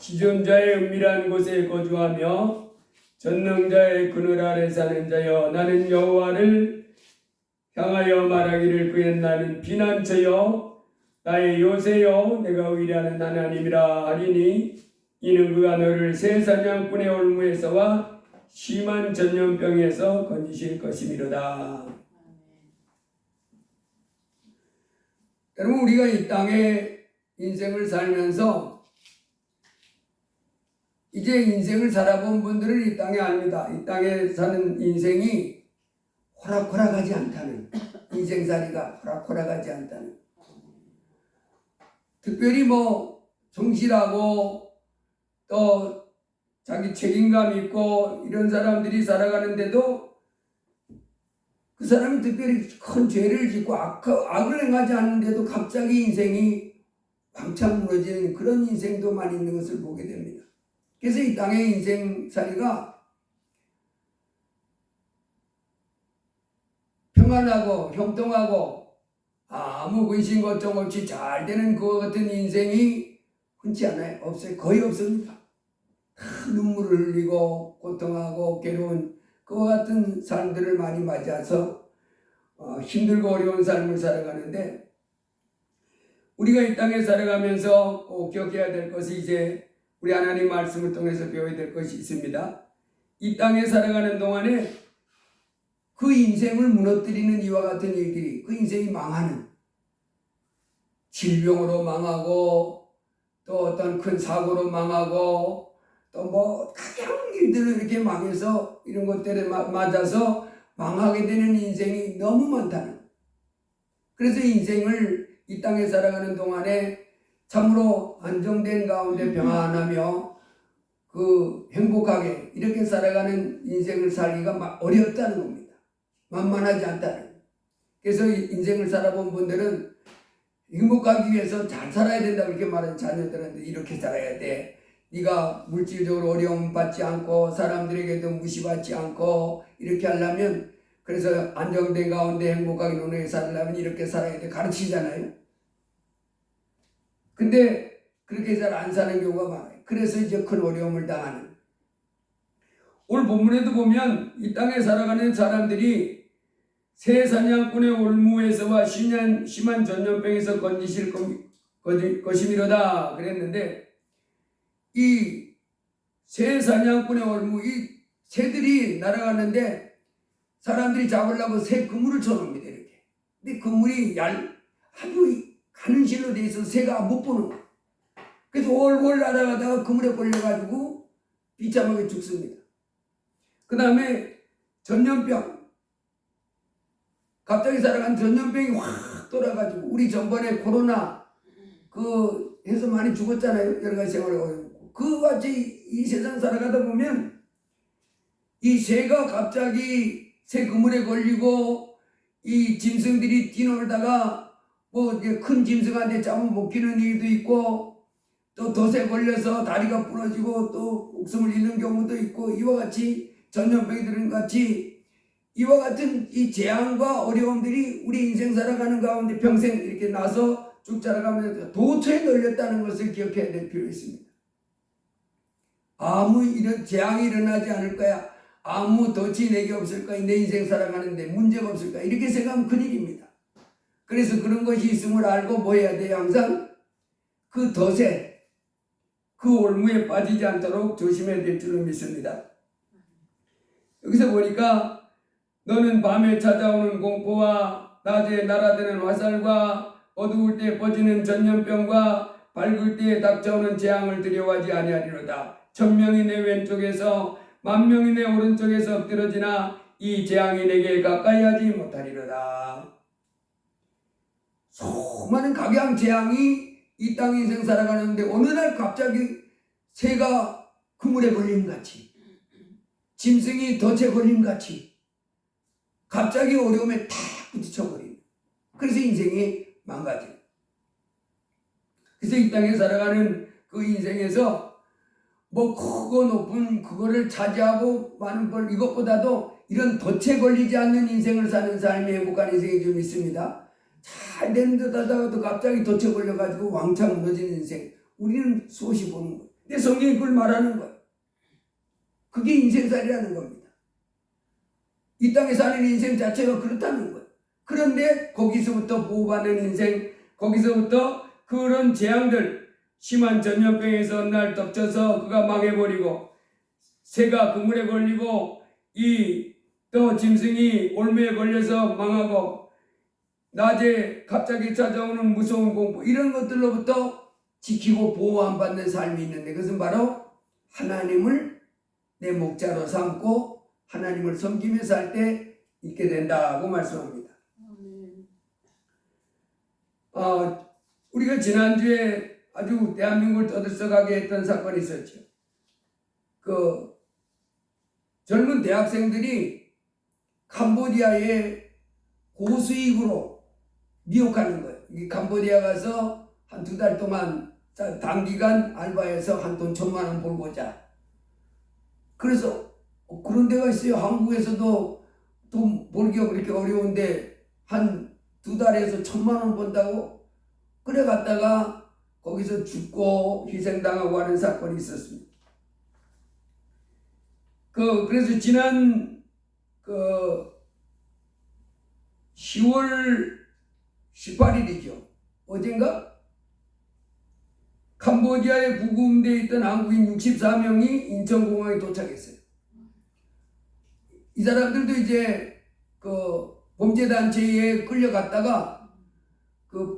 지존자의 은밀한 곳에 거주하며 전능자의 그늘 아래 사는 자여, 나는 여호와를 향하여 말하기를 그의 나는 피난처여 나의 요새여 내가 의뢰하는 하나님이라 하리니 이는 그가 너를 새 사냥꾼의 올무에서와 심한 전염병에서 건지실 것이미로다. 여러분, 우리가 이 땅에 인생을 살면서 이제 인생을 살아본 분들은 이 땅에 압니다. 이 땅에 사는 인생이 호락호락하지 않다는, 인생살이가 호락호락하지 않다는. 특별히 성실하고 또 자기 책임감 있고 이런 사람들이 살아가는데도 그 사람이 특별히 큰 죄를 짓고 악을 행하지 않는데도 갑자기 인생이 왕창 무너지는 그런 인생도 많이 있는 것을 보게 됩니다. 그래서 이 땅의 인생살이가 평안하고 형통하고 아무 근심 걱정 없이 잘 되는 그와 같은 인생이 흔치 않아요. 없어요. 거의 없습니다. 다 눈물을 흘리고 고통하고 괴로운 그와 같은 삶들을 많이 맞이해서 힘들고 어려운 삶을 살아가는데, 우리가 이 땅에 살아가면서 꼭 기억해야 될 것이 이제 우리 하나님 말씀을 통해서 배워야 될 것이 있습니다. 이 땅에 살아가는 동안에 그 인생을 무너뜨리는 이와 같은 일들이, 그 인생이 망하는, 질병으로 망하고 또 어떤 큰 사고로 망하고 또 가벼운 일들로 이렇게 망해서 이런 것들에 맞아서 망하게 되는 인생이 너무 많다는. 그래서 인생을 이 땅에 살아가는 동안에 참으로 안정된 가운데 평안하며 행복하게 이렇게 살아가는 인생을 살기가 어렵다는 겁니다. 만만하지 않다는. 그래서 인생을 살아본 분들은 행복하기 위해서 잘 살아야 된다 그렇게 말하는 자녀들한테 이렇게 살아야 돼. 네가 물질적으로 어려움 받지 않고 사람들에게도 무시받지 않고 이렇게 하려면, 그래서 안정된 가운데 행복하게 노력해 살려면 이렇게 살아야 돼 가르치잖아요. 근데 그렇게 잘 안 사는 경우가 많아요. 그래서 이제 큰 어려움을 당하는. 오늘 본문에도 보면 이 땅에 살아가는 사람들이 새 사냥꾼의 올무에서와 심한 전염병에서 건지실 것이미로다 그랬는데, 이 새 사냥꾼의 올무, 이 새들이 날아가는데 사람들이 잡으려고 새 그물을 쳐놓습니다. 이렇게. 근데 그물이 아주 가는 실로 돼 있어서 새가 못 보는 거예요. 그래서 올올 날아가다가 그물에 걸려가지고 비참하게 죽습니다. 그 다음에 전염병, 갑자기 살아간 전염병이 확 돌아가지고, 우리 전번에 코로나 해서 많이 죽었잖아요. 여러 가지 생활이 어렵고. 그와 같이 이 세상 살아가다 보면 이 새가 갑자기 새 그물에 걸리고 이 짐승들이 뛰놀다가 큰 짐승한테 잡으면 못 끼는 일도 있고, 또 덫에 걸려서 다리가 부러지고 또 목숨을 잃는 경우도 있고, 이와 같이 전염병이 드는 같이 이와 같은 이 재앙과 어려움들이 우리 인생 살아가는 가운데 평생 이렇게 나서 쭉 자라가면서 도처에 널렸다는 것을 기억해야 될 필요가 있습니다. 아무 이런 재앙이 일어나지 않을 거야, 아무 덫이 내게 없을 거야, 내 인생 살아가는데 문제가 없을 거야, 이렇게 생각하면 큰일입니다. 그래서 그런 것이 있음을 알고 뭐 해야 돼요? 항상 그 덫에, 그 올무에 빠지지 않도록 조심해야 될 줄로 믿습니다. 여기서 보니까 너는 밤에 찾아오는 공포와 낮에 날아드는 화살과 어두울 때 퍼지는 전염병과 밝을 때 닥쳐오는 재앙을 두려워하지 아니하리로다. 1000명이 내 왼쪽에서 10,000명이 내 오른쪽에서 엎드러지나 이 재앙이 내게 가까이 하지 못하리로다. 수많은 각양 재앙이 이 땅 인생 살아가는데 어느 날 갑자기 새가 그물에 걸린 같이, 짐승이 덫에 걸린 같이 갑자기 어려움에 탁 부딪혀버리는, 그래서 인생이 망가져요. 그래서 이 땅에 살아가는 그 인생에서 크고 높은 그거를 차지하고 많은 벌, 이것보다도 이런 덫에 걸리지 않는 인생을 사는 삶이 행복한 인생이 좀 있습니다. 잘 되는 듯 하다가도 갑자기 덫에 걸려가지고 왕창 무너지는 인생, 우리는 수없이 보는 거예요. 근데 성경이 그걸 말하는 거예요. 그게 인생살이라는 겁니다. 이 땅에 사는 인생 자체가 그렇다는 거예요. 그런데 거기서부터 보호받는 인생, 거기서부터 그런 재앙들, 심한 전염병에서 날 덮쳐서 그가 망해버리고, 새가 그물에 걸리고, 또 짐승이 올무에 걸려서 망하고, 낮에 갑자기 찾아오는 무서운 공포, 이런 것들로부터 지키고 보호 안 받는 삶이 있는데, 그것은 바로 하나님을 내 목자로 삼고 하나님을 섬기며 살 때 있게 된다고 말씀합니다. 우리가 지난주에 아주 대한민국을 떠들썩하게 했던 사건이 있었죠. 그 젊은 대학생들이 캄보디아에 고수익으로 미혹하는 거예요. 이 캄보디아 가서 한 2달 동안 단기간 알바해서 한 돈 1,000만 원 벌고자. 그래서 그런 데가 있어요. 한국에서도 돈 벌기가 그렇게 어려운데 한 2달에서 1,000만 원 번다고? 그래 갔다가 거기서 죽고 희생당하고 하는 사건이 있었습니다. 그래서 지난 10월 18일이죠. 어젠가? 캄보디아에 구금되어 있던 한국인 64명이 인천공항에 도착했어요. 이 사람들도 이제 범죄단체에 끌려갔다가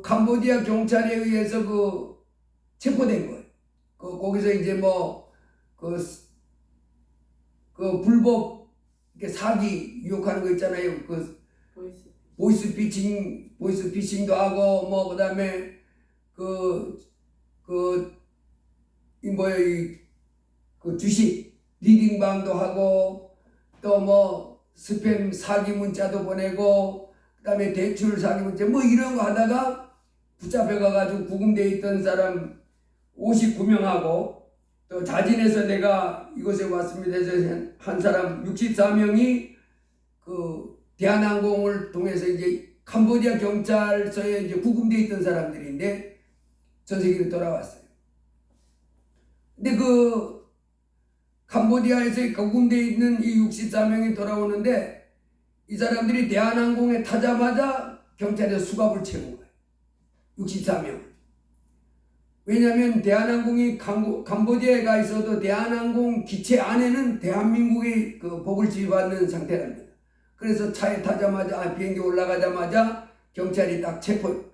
캄보디아 경찰에 의해서 체포된 거예요. 거기서 이제 불법 사기 유혹하는 거 있잖아요. 보이스 피싱도 하고 그다음에 주식 리딩방도 하고 또 스팸 사기 문자도 보내고 그다음에 대출 사기 문자 이런 거 하다가 붙잡혀가지고 구금되어 있던 사람 59명하고 또 자진해서 내가 이곳에 왔습니다 해서 한 사람 64명이 대한항공을 통해서 이제 캄보디아 경찰서에 이제 구금되어 있던 사람들인데 전 세계로 돌아왔어요. 근데 캄보디아에서 구금되어 있는 이 64명이 돌아오는데 이 사람들이 대한항공에 타자마자 경찰에서 수갑을 채운 거예요. 64명. 왜냐하면 대한항공이 캄보디아에 가 있어도 대한항공 기체 안에는 대한민국의 법을 지휘받는 상태랍니다. 그래서 차에 타자마자 비행기 올라가자마자 경찰이 딱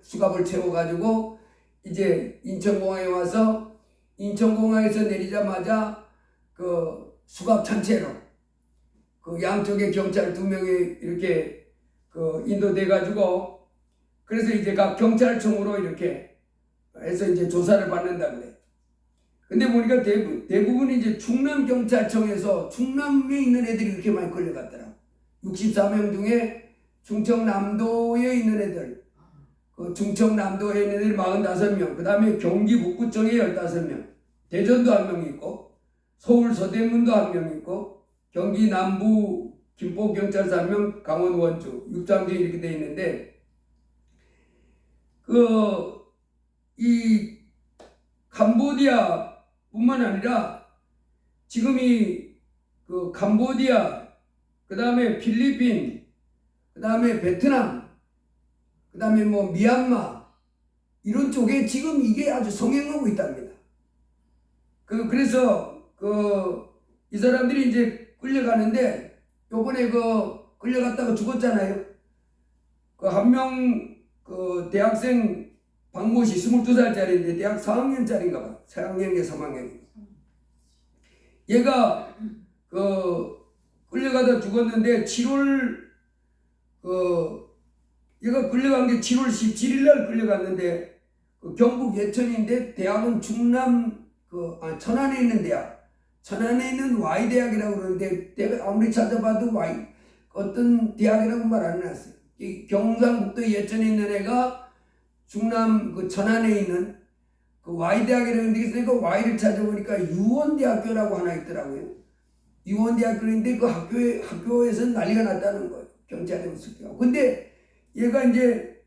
수갑을 채워가지고 이제 인천공항에 와서 인천공항에서 내리자마자 수갑 찬채로 양쪽에 경찰 2명이 이렇게 인도돼가지고 그래서 이제 각 경찰청으로 이렇게 해서 이제 조사를 받는다 그래. 근데 보니까 대부분 이제 충남경찰청에서 충남에 있는 애들이 그렇게 많이 끌려갔더라. 64명 중에 충청남도에 있는 애들, 충청남도에 있는 애들이 45명, 그 다음에 경기 북부청에 15명, 대전도 1명 있고, 서울 서대문도 1명 있고, 경기 남부 김포경찰서 1명, 강원 원주, 육장제 이렇게 돼 있는데, 이 캄보디아 뿐만 아니라 지금 캄보디아, 그 다음에 필리핀, 그 다음에 베트남, 그 다음에 미얀마, 이런 쪽에 지금 이게 아주 성행하고 있답니다. 그래서 이 사람들이 이제 끌려가는데 요번에 끌려갔다가 죽었잖아요. 한 명 대학생 박모 씨 22살짜리인데 대학 4학년짜리인가 봐. 4학년인가 3학년인가. 얘가 끌려가다 죽었는데 7월 얘가 끌려간 게 7월 17일 날 끌려갔는데 경북 예천인데 대학은 충남 천안에 있는 대학, 천안에 있는 Y대학이라고 그러는데 내가 아무리 찾아봐도 어떤 대학이라고 말 안 해놨어요. 이 경상북도 예천에 있는 애가 충남 천안에 있는 Y대학이라는 데 있으니까 Y를 찾아보니까 유원대학교라고 하나 있더라고요. 유원대학교인데 학교에서 난리가 났다는 거예요. 경찰에 없었고. 근데 얘가 이제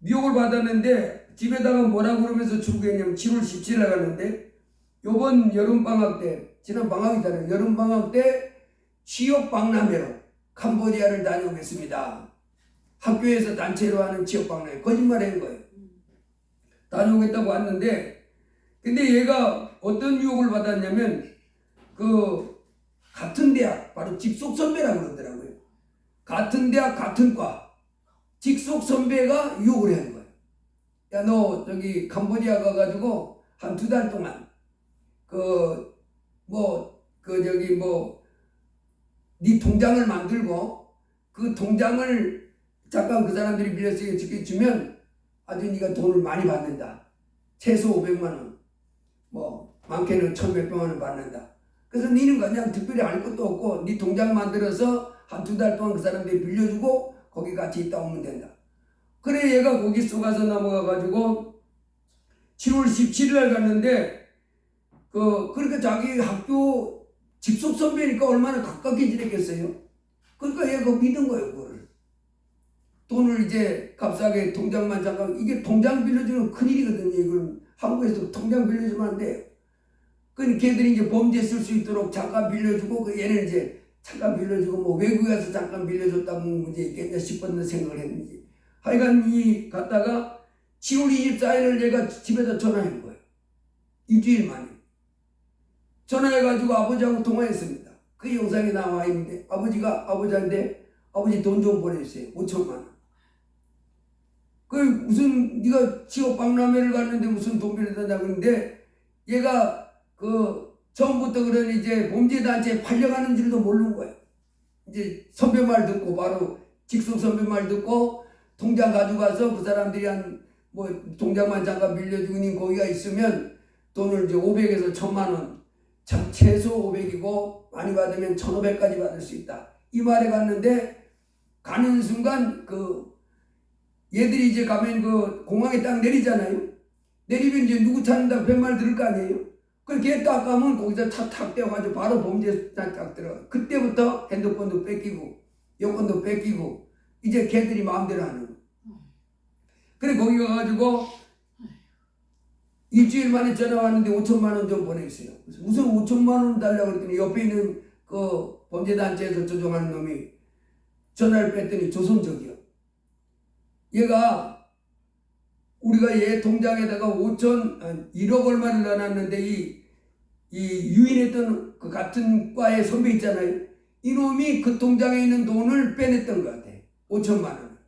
미혹을 받았는데 집에다가 뭐라 그러면서 출국했냐면 7월 17일에 갔는데 요번 여름방학 때, 지난 방학이잖아요. 여름방학 때 취업 박람회로 캄보디아를 다녀오겠습니다. 학교에서 단체로 하는 취업 박람회. 거짓말 한 거예요. 다녀오겠다고 왔는데, 근데 얘가 어떤 유혹을 받았냐면 그 같은 대학, 바로 직속 선배라고 그러더라고요. 같은 대학 같은 과 직속 선배가 유혹을 한 거예요. 야, 너 저기 캄보디아 가가지고 한 2달 동안 네 통장을 만들고 그 통장을 잠깐 그 사람들이 빌려서 지켜주면 아주 네가 돈을 많이 받는다. 최소 500만 원, 뭐 많게는 1,100만 원 받는다. 그래서 너는 그냥 특별히 할 것도 없고 네 통장 만들어서 한 2달 동안 그 사람들이 빌려주고 거기 같이 있다 오면 된다. 그래 얘가 거기 쏘가서 넘어가가지고 7월 17일 날 갔는데 그러니까 자기 학교 직속 선배니까 얼마나 가깝게 지냈겠어요. 그러니까 얘가 믿은 거예요. 그거를. 돈을 이제 값싸게 통장만 잠깐, 이게 통장 빌려주면 큰일이거든요. 이건 한국에서 통장 빌려주면 안 돼요. 그러니까 걔들이 이제 범죄 쓸 수 있도록 잠깐 빌려주고 얘는 이제 잠깐 빌려주고 뭐 외국에 가서 잠깐 빌려줬다면 문제 있겠냐 싶었는 생각을 했는지 하여간 이 갔다가 7월 24일을 얘가 집에다 전화한 거예요. 일주일 만에 전화해가지고 아버지하고 통화했습니다. 그 영상이 나와 있는데 아버지가 아버지한테 아버지 돈 좀 보내주세요. 5천만 원. 그 무슨 네가 취업 박람회를 갔는데 무슨 돈 빌려달라고 그러는데 얘가 처음부터 그런 이제 범죄단체에 팔려가는 줄도 모르는 거예요. 이제 선배 말 듣고 바로 직속 선배 말 듣고 통장 가져가서 그 사람들이 뭐 통장만 잠깐 빌려주니 거기가 있으면 돈을 이제 500에서 1,000만 원, 최소 500이고 많이 받으면 1,500까지 받을 수 있다. 이 말에 갔는데 가는 순간 얘들이 이제 가면 공항에 딱 내리잖아요. 내리면 이제 누구 찾는다고 뱃말 들을 거 아니에요. 그렇게 딱 가면 거기서 차 탁 떼어가지고 바로 범죄단 딱 들어가. 그때부터 핸드폰도 뺏기고 여권도 뺏기고 이제 걔들이 마음대로 하는 거. 그래 거기 가가지고 일주일 만에 전화 왔는데 5천만 원 좀 보내주세요. 무슨 5천만 원 달라고 그랬더니 옆에 있는 그 범죄단체에서 조종하는 놈이 전화를 뺐더니 조선적이요. 얘가 우리가 얘 통장에다가 1억 얼마를 넣어놨는데 이 유인했던 그 같은 과의 선배 있잖아요. 이놈이 그 통장에 있는 돈을 빼냈던 것 같아. 5천만 원.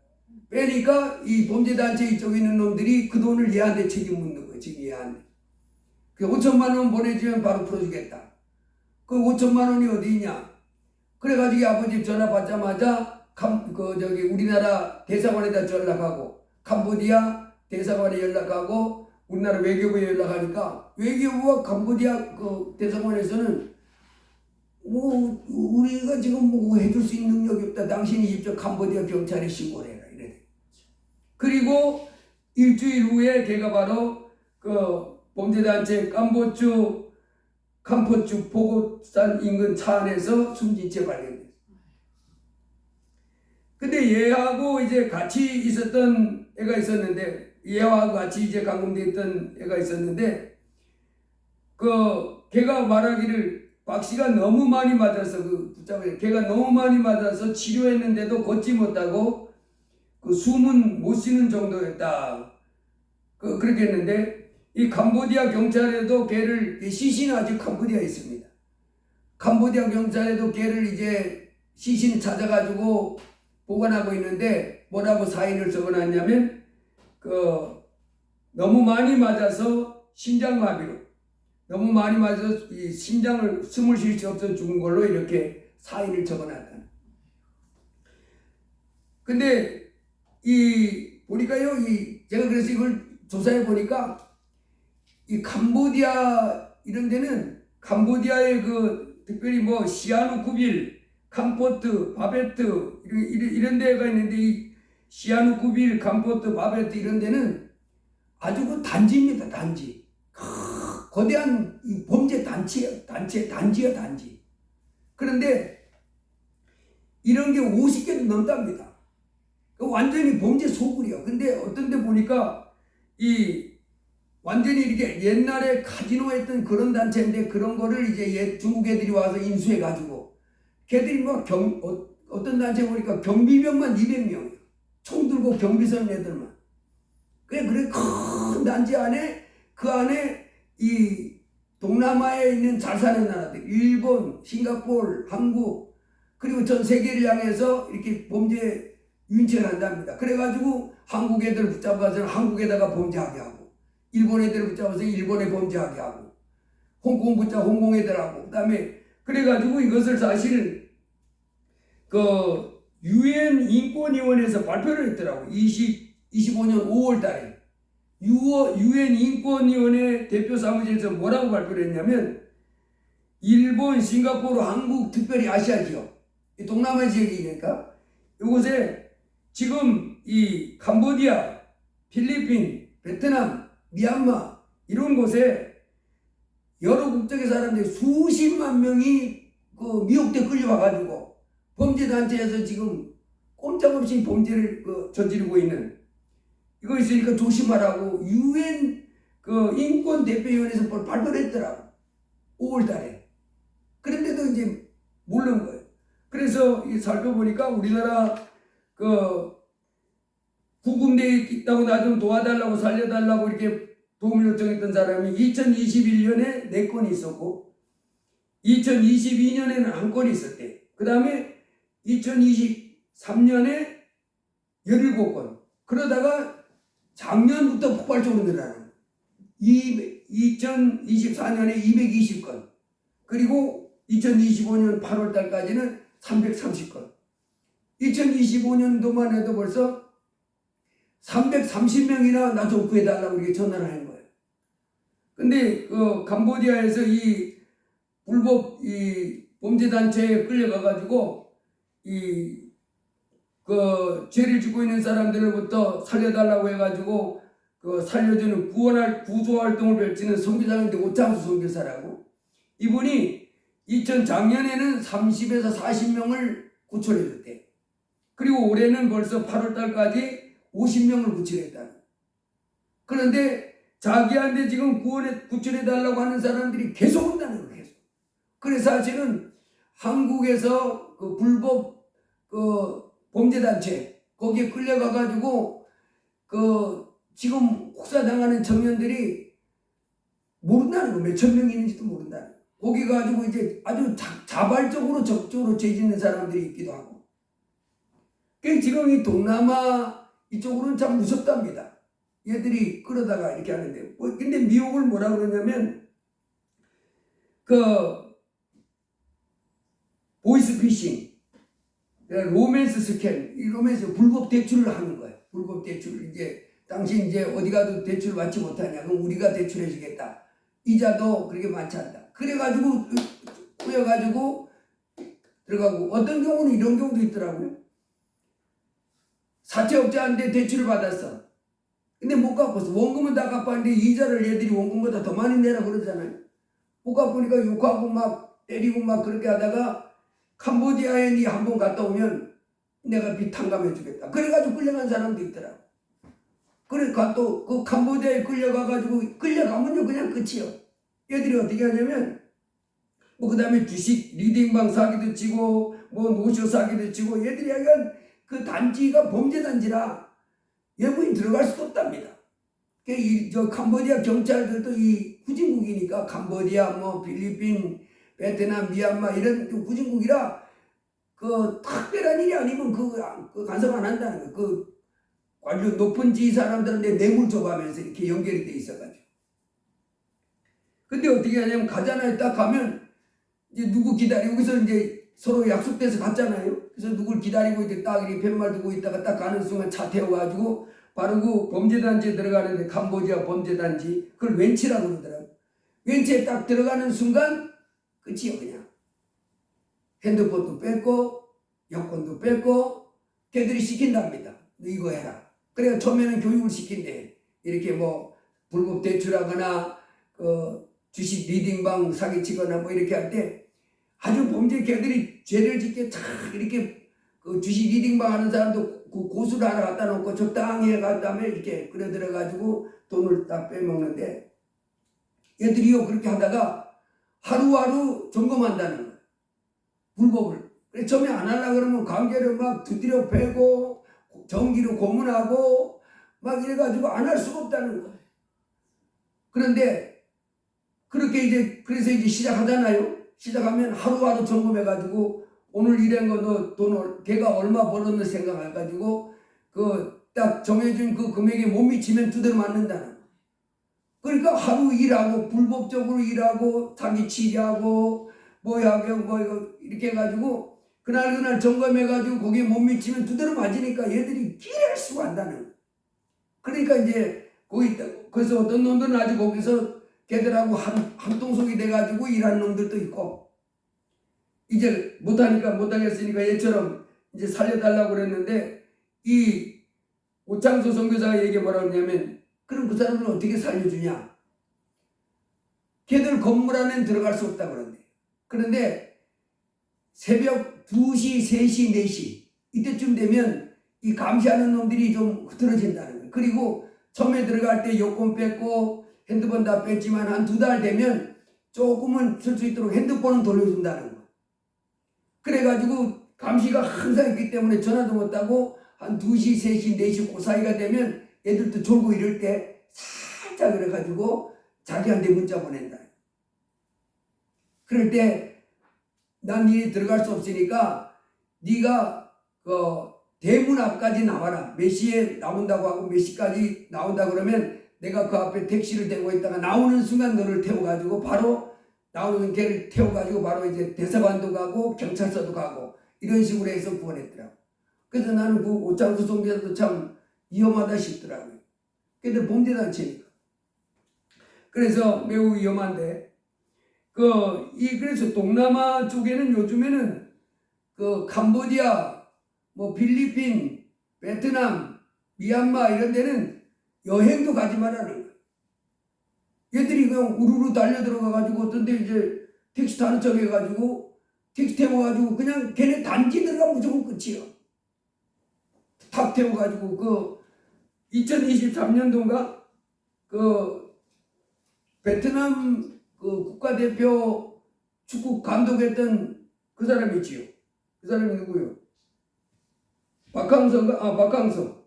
빼니까 이 범죄단체 이쪽에 있는 놈들이 그 돈을 얘한테 책임 묻는 거예요. 지금 얘한테. 그 5천만 원 보내주면 바로 풀어주겠다. 그 5천만 원이 어디 있냐. 그래가지고 아버지 전화 받자마자 우리나라 대사관에다 연락하고 캄보디아 대사관에 연락하고 우리나라 외교부에 연락하니까 외교부와 캄보디아 대사관에서는 우리가 지금 뭐 해줄 수 있는 능력이 없다. 당신이 직접 캄보디아 경찰에 신고를 해라. 이래. 그리고 일주일 후에 걔가 바로 범죄단체 캄포주 보고산 인근 차 안에서 숨진 채 발견됐어요. 근데 얘하고 이제 같이 있었던 애가 있었는데 얘와 같이 이제 감금돼 있던 애가 있었는데 걔가 말하기를 박씨가 너무 많이 맞아서 걔가 너무 많이 맞아서 치료했는데도 걷지 못하고 숨은 못 쉬는 정도였다. 그렇게 했는데 이 캄보디아 경찰에도 걔를 시신은 아직 캄보디아에 있습니다. 캄보디아 경찰에도 걔를 이제 시신 찾아가지고 보관하고 있는데 뭐라고 사인을 적어놨냐면 너무 많이 맞아서 심장마비로 너무 많이 맞아서 이 심장을 숨을 쉴 수 없어 죽은 걸로 이렇게 사인을 적어놨다. 근데 보니까요 제가 그래서 이걸 조사해 보니까 이 캄보디아 이런 데는 캄보디아의 특별히 뭐 시아누쿠빌, 캄포트, 바베트 이런 데가 있는데 이 시아누쿠빌, 캄포트, 바베트 이런 데는 아주 단지입니다. 단지. 거대한 범죄 단지야 단지. 그런데 이런 게 50개도 넘답니다. 완전히 범죄 소굴이야. 근데 어떤 데 보니까 이 완전히 이렇게 옛날에 카지노 했던 그런 단체인데 그런 거를 이제 중국 애들이 와서 인수해 가지고 걔들이 뭐 어떤 단체 보니까 경비병만 200명이에요. 총 들고 경비 서는 애들만. 그래 큰 단지 안에 그 안에 이 동남아에 있는 잘 사는 나라들 일본, 싱가포르, 한국 그리고 전 세계를 향해서 이렇게 범죄 윤책을 한답니다. 그래가지고 한국 애들 붙잡아서 한국에다가 범죄하게 하고 일본 애들 붙잡아서 일본에 범죄하게 하고 홍콩 붙잡아 홍콩 애들하고 그다음에 그래가지고 이것을 사실 그 유엔 인권위원회에서 발표를 했더라고. 25년 5월 달에 유엔 인권위원회 대표 사무실에서 뭐라고 발표를 했냐면 일본, 싱가포르, 한국, 특별히 아시아 지역 동남아 지역이니까 이곳에 지금 이 캄보디아, 필리핀, 베트남, 미얀마 이런 곳에 여러 국적의 사람들이 수십만 명이 그 미혹돼 끌려와가지고 범죄단체에서 지금 꼼짝없이 범죄를 저지르고 있는 이거 있으니까 조심하라고 유엔 그 인권대표위원회에서 발표를 했더라고. 5월 달에. 그런데도 이제 모르는 거예요. 그래서 살펴보니까 우리나라 그 구금대에 있다고 나 좀 도와달라고 살려달라고 이렇게 도움을 요청했던 사람이 2021년에 4건이 있었고 2022년에는 1건이 있었대. 그 다음에 2023년에 17건. 그러다가 작년부터 폭발적으로 늘어나는 2024년에 220건. 그리고 2025년 8월 달까지는 330건. 2025년도만 해도 벌써 330명이나 나 좀 구해달라고 이렇게 전화를 하는 거예요. 근데 그 캄보디아에서 이 불법 이 범죄단체에 끌려가가지고 그 죄를 짓고 있는 사람들로부터 살려달라고 해가지고 그 살려주는 구조 활동을 펼치는 선교사인데 오창수 선교사라고 이분이 작년에는 30에서 40명을 구출해줬대. 그리고 올해는 벌써 8월 달까지 50명을 구출했다. 그런데 자기한테 지금 구출해달라고 하는 사람들이 계속 온다는 거예요. 계속. 그래서 사실은 한국에서 그 불법 그 범죄단체 거기에 끌려가가지고 그 지금 혹사당하는 청년들이 모른다는 거. 몇천 명 있는지도 모른다는 거. 거기 가지고 이제 아주 자발적으로 적극적으로 죄 짓는 사람들이 있기도 하고. 그러니까 지금 이 동남아 이쪽으로는 참 무섭답니다. 얘들이 끌어다가 이렇게 하는데. 근데 미혹을 뭐라 그러냐면 그 보이스피싱, 로맨스 스캔, 이 로맨스 불법 대출을 하는 거예요. 불법 대출. 이제 당신 이제 어디 가도 대출 받지 못하냐? 그럼 우리가 대출해 주겠다. 이자도 그렇게 많지 않다. 그래가지고 꾸려가지고 들어가고 어떤 경우는 이런 경우도 있더라고요. 사채업자한테 대출을 받았어. 근데 못 갚았어. 원금은 다 갚았는데 이자를 얘들이 원금보다 더 많이 내라 그러잖아요. 못 갚으니까 욕하고 막 때리고 막 그렇게 하다가 캄보디아에 니 한 번 갔다 오면 내가 빚 탕감해 주겠다. 그래가지고 끌려간 사람도 있더라. 그러니까 또 그 캄보디아에 끌려가가지고 끌려가면요 그냥 끝이요. 얘들이 어떻게 하냐면 뭐 그 다음에 주식 리딩방 사기도 치고 뭐 노쇼 사기도 치고 얘들이 약간 그 단지가 범죄 단지라 외부인 들어갈 수도 없답니다. 저 캄보디아 경찰들도 이 후진국이니까 캄보디아 뭐 필리핀 베트남 미얀마 이런 후진국이라 그 특별한 일이 아니면 그 간섭 안 한다는 거예요. 그 아주 높은 지위 사람들한테 뇌물 줘가면서 이렇게 연결이 돼 있어가지고. 근데 어떻게 하냐면 가잖아요. 딱 가면 이제 누구 기다리고 여기서 이제 서로 약속돼서 갔잖아요. 그래서 누굴 기다리고 이제 딱 이렇게 팻말 두고 있다가 딱 가는 순간 차 태워가지고 바로 그 범죄단지에 들어가는데 캄보디아 범죄단지 그걸 웬치라고 그러더라고요. 웬치에 딱 들어가는 순간 끝이요 그냥. 핸드폰도 뺏고 여권도 뺏고 걔들이 시킨답니다. 너 이거 해라. 그래야 처음에는 교육을 시킨대. 이렇게 뭐 불법 대출하거나 주식 리딩방 사기치거나 뭐 이렇게 할 때 아주 범죄 걔들이 죄를 짓게 참 이렇게 그 주식 리딩방 하는 사람도 그 고수를 하나 갖다 놓고 적당히 해간 다음에 이렇게 끓여들어가지고 돈을 딱 빼먹는데 얘들이요 그렇게 하다가 하루하루 점검한다는 거예요. 불법을. 그래서 처음에 안 하려고 그러면 관계를 막 두드려 패고 전기로 고문하고 막 이래가지고 안 할 수가 없다는 거예요. 그런데 그렇게 이제 그래서 이제 시작하잖아요. 시작하면 하루하루 점검해가지고 오늘 일한 거 너 돈을 걔가 얼마 벌었는 생각해가지고 그 딱 정해진 그 금액에 못 미치면 두드려 맞는다는 거. 그러니까 하루 일하고 불법적으로 일하고 사기 치기하고 뭐야경 뭐 이거 이렇게 해가지고 그날 점검해가지고 거기에 못 미치면 두드려 맞으니까 얘들이 길을 쓰고 한다는 거예요. 그러니까 이제 거기 그래서 어떤 놈들은 아주 거기서 걔들하고 한통속이 돼가지고 일하는 놈들도 있고 이제 못하겠으니까 얘처럼 이제 살려달라고 그랬는데 이 오창수 선교사가 얘기 뭐라고 했냐면 그럼 그 사람을 어떻게 살려주냐? 걔들 건물 안에는 들어갈 수 없다 그런데 그런데 새벽 2시, 3시, 4시 이때쯤 되면 이 감시하는 놈들이 좀 흐트러진다는 거예요. 그리고 처음에 들어갈 때 여권 뺐고 핸드폰 다 뺐지만 한 2달 되면 조금은 쓸 수 있도록 핸드폰은 돌려준다는 거예요. 그래가지고 감시가 항상 있기 때문에 전화도 못하고 한 2시, 3시, 4시 그 사이가 되면 애들도 졸고 이럴 때 살짝 그래가지고 자기한테 문자 보낸다. 그럴 때 난 니네 들어갈 수 없으니까 네가 그 대문 앞까지 나와라. 몇 시에 나온다고 하고 몇 시까지 나온다 그러면 내가 그 앞에 택시를 대고 있다가 나오는 순간 너를 태워가지고 바로 나오는 걔를 태워가지고 바로 이제 대사관도 가고 경찰서도 가고 이런 식으로 해서 구원했더라고. 그래서 나는 그 오창수 선교사도 참 위험하다 싶더라고요. 걔들 범죄단체니까. 그래서 매우 위험한데 그래서 동남아 쪽에는 요즘에는 그 캄보디아, 뭐 필리핀, 베트남, 미얀마 이런 데는 여행도 가지 말라는 거예요. 얘들이 그냥 우르르 달려 들어가가지고 어떤 데 이제 택시 타는 척 해가지고 택시 태워가지고 그냥 걔네 단지 들어가면 무조건 끝이에요. 탁 태워가지고 그 2023년도인가 그 베트남 그 국가대표 축구 감독했던 그 사람이 있지요. 그 사람이 누구요? 박항서인가? 박항서.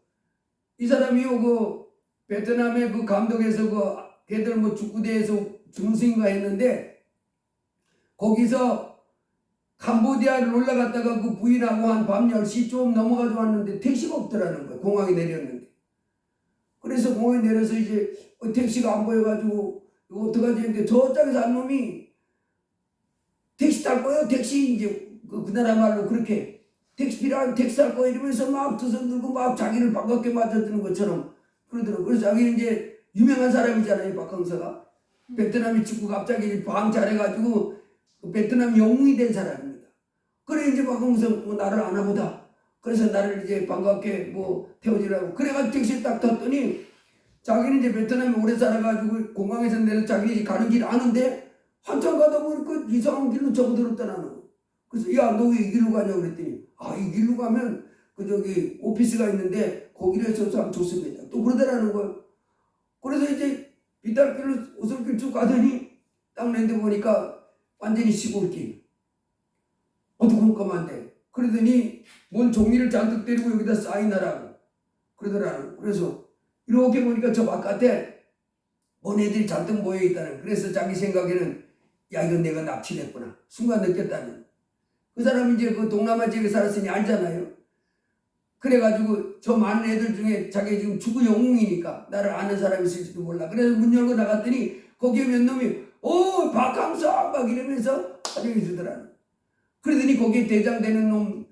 이 사람이요, 그 베트남의 그 감독에서 걔들 뭐 축구대회에서 준우승인가 했는데 거기서 캄보디아를 올라갔다가 그 부인하고 한 밤 10시 좀 넘어가지고 왔는데 택시가 없더라는 거예요. 공항에 내렸는데. 그래서 공항에 내려서 이제 택시가 안 보여가지고 이거 어떡하지 했는데 저쪽에서 한 놈이 택시 탈 거예요? 택시 이제 그 나라 말로 그렇게 택시 필요한 택시 탈 거예요? 이러면서 막 두 손 들고 막 자기를 반갑게 맞아주는 것처럼 그러더라고요. 그래서 자기는 이제 유명한 사람이잖아요. 박항서가. 베트남이 축구 갑자기 방 잘해가지고 베트남 영웅이 된 사람입니다. 그래 이제 박항서 뭐 나를 아나 보다. 그래서 나를 이제 반갑게 뭐 태워주라고. 그래가지고 택시에 딱 탔더니 자기는 이제 베트남에 오래 살아가지고 공항에서 내려 자기 가는 길 아는데 한참 가다 보니까 이상한 길로 접어들었다는 거. 그래서 야 너 왜 이 길로 가냐고 그랬더니 이 길로 가면 그 저기 오피스가 있는데 거기를 해서 참 좋습니다. 또 그러더라는 거예요. 그래서 이제 비탈길로 오솔길 쭉 가더니 딱 랜드 보니까 완전히 시골길. 어두컴컴한데 그러더니 뭔 종이를 잔뜩 때리고 여기다 사인하라고 그러더라는 거예요. 그래서 이렇게 보니까 저 바깥에 뭔 애들이 잔뜩 모여있다는. 그래서 자기 생각에는 야 이건 내가 납치됐구나 순간 느꼈다는. 그 사람이 이제 그 동남아 지역에 살았으니 알잖아요. 그래가지고 저 많은 애들 중에 자기 지금 축구 영웅이니까 나를 아는 사람이 있을지도 몰라. 그래서 문 열고 나갔더니 거기에 몇 놈이 박항서 막 이러면서 사정해 주더라는. 그러더니 거기에 대장 되는 놈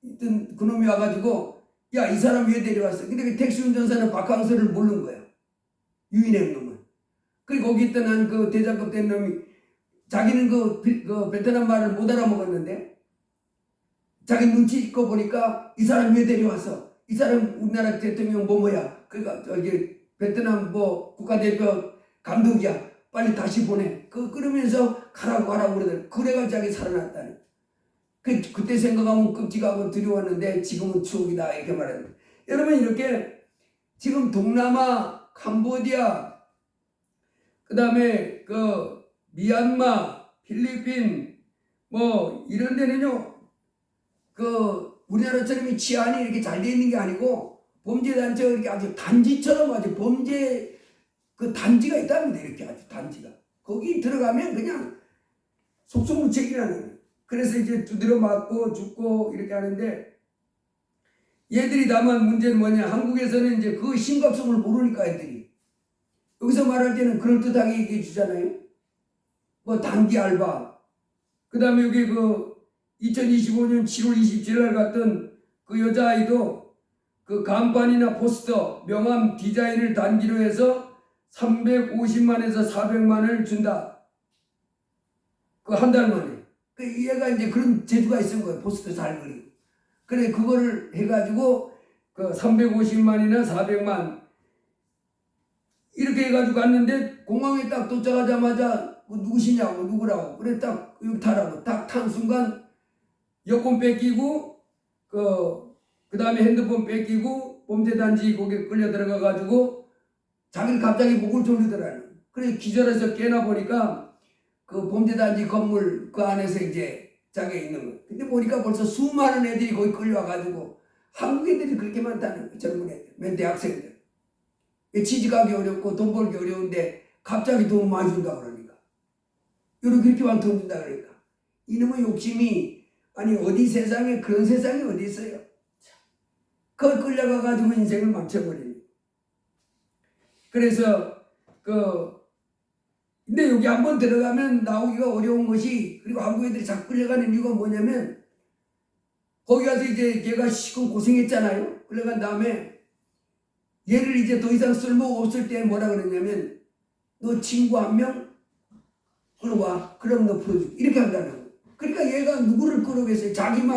있던 그 놈이 와가지고 야 이 사람 왜 데려왔어? 근데 그 택시 운전사는 박항서를 모르는 거야. 유인한 놈은. 그리고 거기 있던 한 그 대장급 된 놈이 자기는 그 베트남 말을 못 알아먹었는데 자기 눈치 있고 보니까 이 사람 왜 데려왔어? 이 사람 우리나라 대통령 뭐야? 그러니까 저기 베트남 뭐 국가대표 감독이야. 빨리 다시 보내. 그러면서 가라고 그러더니 그래가 자기 살아났다니. 그때 생각하면 끔찍하고 두려웠는데 지금은 추억이다 이렇게 말했는데 여러분 이렇게 지금 동남아, 캄보디아, 그 다음에 그 미얀마, 필리핀 뭐 이런 데는요 그 우리나라처럼 치안이 이렇게 잘 돼 있는 게 아니고 범죄 단체가 이렇게 아주 단지처럼 아주 범죄 그 단지가 있답니다. 이렇게 아주 단지가 거기 들어가면 그냥 속수무책이라는. 그래서 이제 두드려 맞고 죽고 이렇게 하는데 얘들이 다만 문제는 뭐냐, 한국에서는 이제 그 심각성을 모르니까 애들이 여기서 말할 때는 그럴듯하게 얘기해 주잖아요. 뭐 단기 알바, 그 다음에 여기 그 2025년 7월 27일 날 갔던 그 여자아이도 그 간판이나 포스터 명함 디자인을 단기로 해서 350만에서 400만을 준다. 그 한 달 만에. 그 얘가 이제 그런 재주가 있은 거예요. 포스터 잘 그리고. 그래 그거를 해가지고 그 350만이나 400만 이렇게 해가지고 갔는데 공항에 딱 도착하자마자 뭐 누구시냐고 누구라고 그래 딱 여기 타라고 딱 탄 순간 여권 뺏기고 그 다음에 핸드폰 뺏기고 범죄단지 거기에 끌려 들어가가지고 자기를 갑자기 목을 졸리더라는. 그래 기절해서 깨나 보니까 그 범죄단지 건물 그 안에서 이제 자기가 있는 거예요. 근데 보니까 벌써 수많은 애들이 거기 끌려와가지고 한국 애들이 그렇게 많다는 거예요. 젊은 애들, 맨 대학생들. 취직하기 어렵고 돈 벌기 어려운데 갑자기 돈 많이 준다 그러니까. 이렇게 많이 돈 준다 그러니까. 이놈의 욕심이 아니 어디 세상에 그런 세상이 어디 있어요. 그걸 끌려가가지고 인생을 망쳐버리는. 그래서 근데 여기 한번 들어가면 나오기가 어려운 것이, 그리고 한국 애들이 자꾸 끌려가는 이유가 뭐냐면 거기 가서 이제 걔가 시큰 고생했잖아요. 끌려간 다음에 얘를 이제 더 이상 쓸모가 없을 때 뭐라 그러냐면 너 친구 한 명 끌어와. 그럼 너 풀어줄게. 이렇게 한다는 거예요. 그러니까 얘가 누구를 끌어겠어요. 자기 말